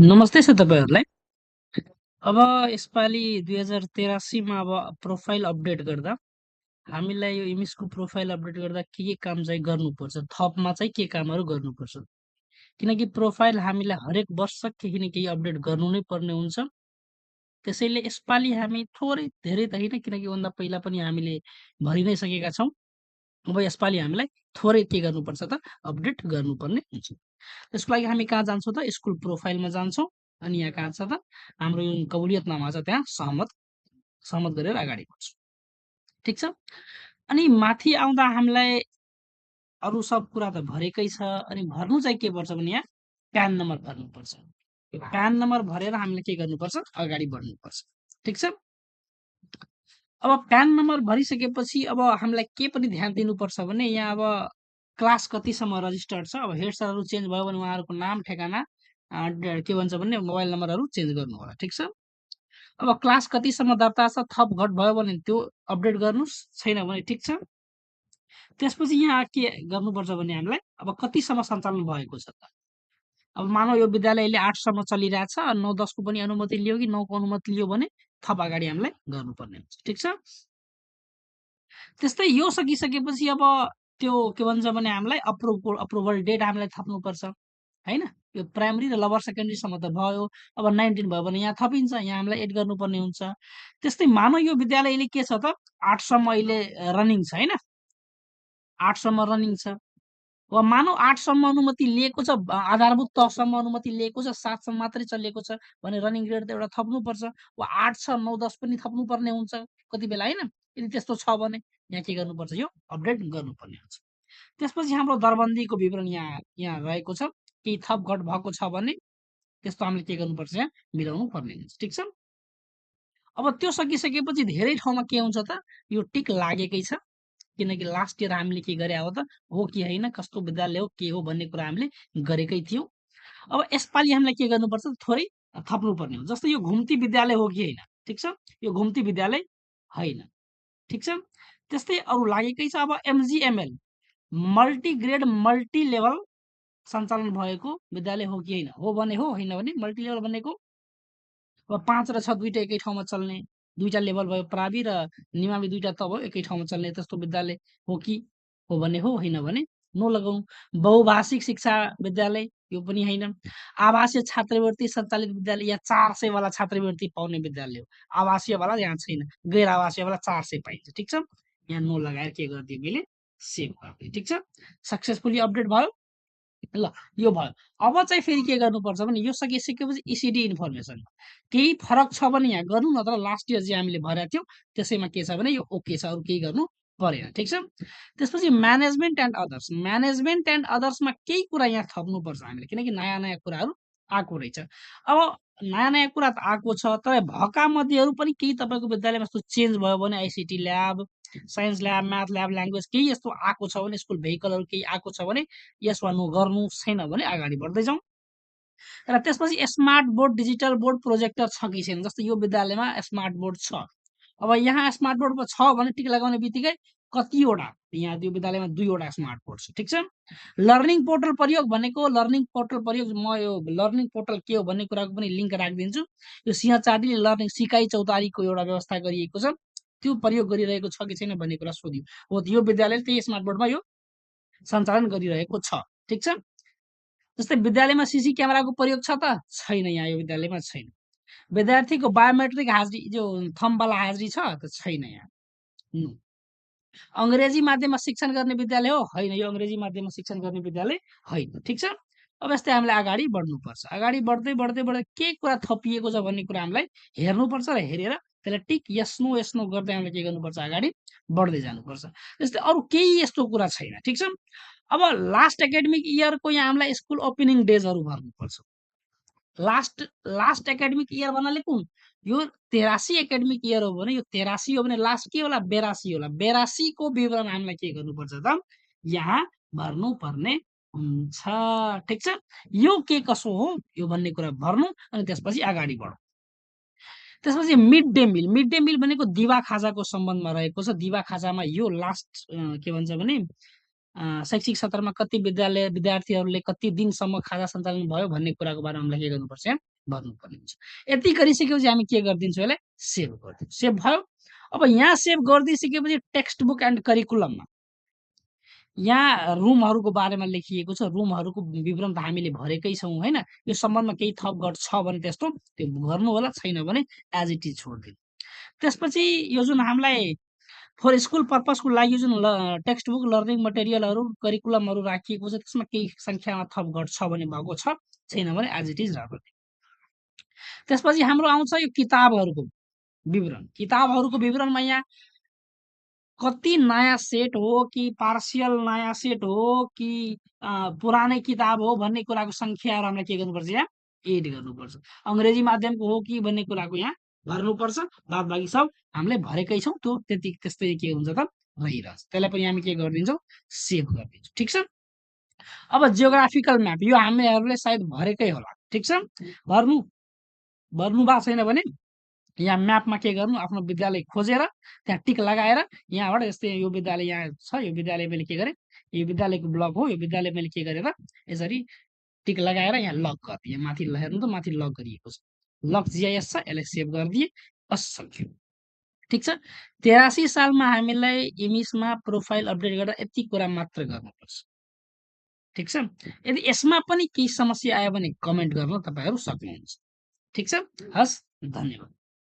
नमस्ते छ तपाईँहरूलाई। अब यसपालि 2083 मा अब प्रोफाइल अपडेट गर्दा हामीलाई यो इमेजको प्रोफाइल अपडेट गर्दा के काम चाहिँ गर्नुपर्छ, थपमा चाहिँ के कामहरू गर्नुपर्छ। किनकि प्रोफाइल हामीलाई हरेक वर्ष केही न केही अपडेट गर्नु नै पर्ने हुन्छ। त्यसैले यसपालि हामी थोरै धेरै त होइन, किनकि भन्दा पहिला पनि हामीले भरि नै सकेका छौँ। अब यसपालि हामीलाई थोरै के गर्नुपर्छ त अपडेट गर्नुपर्ने हुन्छ। त्यसको लागि हामी कहाँ जान्छौँ त स्कुल प्रोफाइलमा जान्छौँ। अनि यहाँ कहाँ छ त हाम्रो यो कबुलियतनामा छ, त्यहाँ सहमत सहमत गरेर अगाडि बढ्छौँ। ठिक छ। अनि माथि आउँदा हामीलाई अरू सब कुरा त भरेकै छ। अनि भर्नु चाहिँ के पर्छ भने यहाँ प्यान नम्बर भर्नुपर्छ। यो प्यान नम्बर भरेर हामीले के गर्नुपर्छ, अगाडि बढ्नुपर्छ। ठिक छ। अब प्यान नम्बर भरिसकेपछि अब हामीलाई के पनि ध्यान दिनुपर्छ भने यहाँ अब क्लास कतिसम्म रजिस्टर्ड छ। अब हेड सरहरू चेन्ज भयो भने उहाँहरूको नाम ठेगाना के भन्छ भने मोबाइल नम्बरहरू चेन्ज गर्नु होला। ठिक छ। अब क्लास कतिसम्म दर्ता छ, थप घट भयो भने त्यो अपडेट गर्नुहोस्, छैन भने ठिक छ। त्यसपछि यहाँ के गर्नुपर्छ भने हामीलाई अब कतिसम्म सञ्चालन भएको छ त। अब मानौ यो विद्यालयले 8 सम्म चलिरहेछ, 9 10 को पनि अनुमति लियो कि 9 को अनुमति लियो भने थप अगाडि हामीलाई गर्नुपर्ने हुन्छ। ठिक छ। त्यस्तै यो सकिसकेपछि अब त्यो के भन्छ भने हामीलाई अप्रुभल डेट हामीलाई थप्नुपर्छ, होइन? यो प्राइमरी र लोवर सेकेन्डरीसम्म त भयो। अब 19 भयो भने यहाँ थपिन्छ, यहाँ हामीलाई एड गर्नुपर्ने हुन्छ। त्यस्तै मानौ यो विद्यालयले के छ त 8 सम्म अहिले रनिङ छ, होइन? 8 सम्म रनिङ छ। वा मानौ 8 सम्म अनुमति लिएको छ, आधारभूत तहसम्म अनुमति लिएको छ, 7 सम्म मात्रै चलेको छ भने रनिङ ग्रेड त एउटा थप्नुपर्छ। वा 8 छ 9 10 पनि थप्नुपर्ने हुन्छ कति बेला, होइन? यदि त्यस्तो छ भने यहाँ के गर्नुपर्छ, यो अपडेट गर्नुपर्ने हुन्छ। त्यसपछि हाम्रो दरबन्दीको विवरण यहाँ यहाँ रहेको छ। केही थप घट भएको छ भने त्यस्तो हामीले के गर्नुपर्छ, यहाँ मिलाउनु पर्ने हुन्छ। ठिक छ। अब त्यो सकिसकेपछि धेरै ठाउँमा के हुन्छ त यो टिक लागेकै छ, किनकि लास्ट इयर हामीले के गरे हो त हो कि होइन, कस्तो विद्यालय हो के हो भन्ने कुरा हामीले गरेकै थियौँ। अब यसपालि हामीलाई के गर्नुपर्छ, थोरै थप्नुपर्ने हो। जस्तै यो घुम्ती विद्यालय हो कि होइन, ठिक छ। यो घुम्ती विद्यालय होइन, ठिक छ। त्यस्तै अरू लागेकै छ। अब एमजिएमएल मल्टिग्रेड मल्टी लेभल सञ्चालन भएको विद्यालय हो कि होइन, हो भने हो, होइन भने मल्टी लेभल भनेको अब 5 र 6 दुईटा एकै ठाउँमा चल्ने, दुईटा लेभल भयो, प्रावि र निमावि दुईटा त भयो, एकै ठाउँमा चल्ने त्यस्तो विद्यालय हो कि, हो भने हो, होइन भने नो लगाउँ। बहुभाषिक शिक्षा विद्यालय यो पनि होइन। आवासीय छात्रवृत्ति सञ्चालित विद्यालय, या 400 वाला छात्रवृत्ति पाउने विद्यालय हो। आवासीय वाला यहाँ छैन, गैर आवासीय वाला 400 पाइन्छ। ठिक छ। यहाँ नो लगाएर के गरिदियो मैले, सेभ गरिदिएँ। ठिक छ। सक्सेसफुली अपडेट भयो। ल यो भयो। अब चाहिँ फेरि के गर्नुपर्छ भने यो सकिसकेपछि इसिडी इन्फर्मेसन केही फरक छ भने यहाँ गर्नु, नत्र लास्ट इयर चाहिँ हामीले भरेका थियौँ त्यसैमा के छ भने यो ओके छ, अरू केही गर्नु परेन। ठिक छ। त्यसपछि management and others, management and अदर्समा केही कुरा यहाँ थप्नुपर्छ हामीले, किनकि नयाँ नयाँ कुराहरू आएको रहेछ। अब नयाँ नयाँ कुरा त आएको छ, तर भएका मध्येहरू पनि केही तपाईँको विद्यालयमा यस्तो चेन्ज भयो भने ICT lab, science lab, math lab, language केही यस्तो आएको छ भने, स्कुल भेहिकलहरू केही आएको छ भने यस वा नो गर्नु, छैन भने अगाडि बढ्दै जाउँ। र त्यसपछि smart board, digital board, projector छ कि छैन। जस्तै यो विद्यालयमा स्मार्ट बोर्ड छ। अब यहाँ स्मार्ट बोर्ड छ भने टिक लगाउने बित्तिकै कतिवटा, यहाँ त्यो विद्यालयमा 2वटा स्मार्ट बोर्ड छ। ठिक छ। लर्निङ पोर्टल प्रयोग भनेको, लर्निङ पोर्टल प्रयोग म यो लर्निङ पोर्टल के हो भन्ने कुराको पनि लिङ्क राखिदिन्छु। यो सिंहचाँदीले लर्निङ सिकाइ चौतारीको एउटा व्यवस्था गरिएको छ, त्यो प्रयोग गरिरहेको छ कि छैन भन्ने कुरा सोध्यो। हो, यो विद्यालयले त्यही स्मार्ट बोर्डमा यो सञ्चालन गरिरहेको छ। ठिक छ। जस्तै विद्यालयमा सीसी क्यामेराको प्रयोग छ त छैन, यहाँ यो विद्यालयमा छैन। विद्यार्थीको बायोमेट्रिक हाजिरी, जो थम्बवाला हाजिरी छ त छैन यहाँ। अङ्ग्रेजी माध्यममा शिक्षण गर्ने विद्यालय हो, होइन, यो अङ्ग्रेजी माध्यममा शिक्षण गर्ने विद्यालय होइन। ठिक छ। अब यस्तै हामीले अगाडि बढ्नुपर्छ। अगाडि बढ्दै बढ्दै बढ्दै के कुरा थपिएको छ भन्ने कुरा हामीलाई हेर्नुपर्छ र हेरेर त्यसलाई टिक यस नो गर्दै हामीले के गर्नुपर्छ, अगाडि बढ्दै जानुपर्छ। जस्तै अरू केही यस्तो कुरा छैन। ठिक छ। अब लास्ट एकाडेमिक इयरको यहाँ हामीलाई स्कुल ओपनिङ डेजहरू भर्नुपर्छ। लास्ट लास्ट एकाडेमिक इयर भन्नाले कुन, यो 83 एकाडेमिक इयर हो भने यो 83 हो भने लास्ट के होला, 82 होला। 82 को विवरण हामीलाई के गर्नुपर्छ त यहाँ भर्नुपर्ने हुन्छ। ठिक छ। यो के कसो हो यो भन्ने कुरा भर्नु, अनि त्यसपछि अगाडि बढौँ। त्यसपछि mid day meal, mid day meal भनेको दिवा खाजाको सम्बन्धमा रहेको छ। दिवा खाजामा यो लास्ट के भन्छ भने शैक्षिक सत्रमा कति विद्यालय विद्यार्थीहरूले कति दिनसम्म खाजा सञ्चालन भयो भन्ने कुराको बारेमा हामीलाई के गर्नुपर्छ, भर्नुपर्ने हुन्छ। यति गरिसकेपछि हामी के गरिदिन्छौँ यसलाई सेभ गरिदिन्छौँ। सेभ भयो। अब यहाँ सेभ गरिदिइसकेपछि टेक्स्ट बुक एन्ड करिकुलममा यहाँ रुमहरूको बारेमा लेखिएको छ। रुमहरूको विवरण त हामीले भरेकै छौँ होइन? यो सम्बन्धमा केही थप छ भने त्यस्तो त्यो गर्नु होला, छैन भने एज इट इज छोडिदिनु। त्यसपछि यो जुन हामीलाई फर स्कुल पर्पजको लागि जुन टेक्स्ट बुक, लर्निङ मटेरियलहरू, करिकुलमहरू राखिएको छ त्यसमा केही सङ्ख्यामा थप छ भने भएको छ, छैन भने एज इट इज राख्नु। त्यसपछि हाम्रो आउँछ यो किताबहरूको विवरण। किताबहरूको विवरणमा यहाँ कति नयाँ सेट हो कि पार्सियल नयाँ सेट हो कि पुरानै किताब हो भन्ने कुराको सङ्ख्याहरू हामीलाई के गर्नुपर्छ यहाँ एड गर्नुपर्छ। अङ्ग्रेजी माध्यमको हो कि भन्ने कुराको यहाँ भर्नुपर्छ। बाद बाँकी सब हामीले भरेकै छौँ, त्यो त्यस्तै के हुन्छ त रहिरहन्छ। त्यसलाई पनि हामी के गरिदिन्छौँ सेभ गरिदिन्छौँ। ठिक छ। अब जियोग्राफिकल म्याप यो हामीहरूले सायद भरेकै होला। ठिक छ। भर्नु भएको छैन भने यहाँ म्यापमा के गर्नु, आफ्नो विद्यालय खोजेर त्यहाँ टिक लगाएर यहाँबाट यस्तै यो विद्यालय यहाँ छ, यो विद्यालय मैले के गरेँ, यो विद्यालयको ब्लक हो, यो विद्यालय मैले के गरेर यसरी टिक लगाएर यहाँ लक गरिदिएँ। माथि हेर्नु त माथि लक गरिएको छ, लक जिआइएस छ, यसलाई सेभ गरिदिएँ। बस सक्यो। ठिक छ। 83 सालमा हामीलाई इमेजमा प्रोफाइल अपडेट गर्दा यति कुरा मात्र गर्नुपर्छ। ठिक छ। यदि यसमा पनि केही समस्या आयो भने कमेन्ट गर्न तपाईँहरू सक्नुहुन्छ। ठिक छ। हस्, धन्यवाद।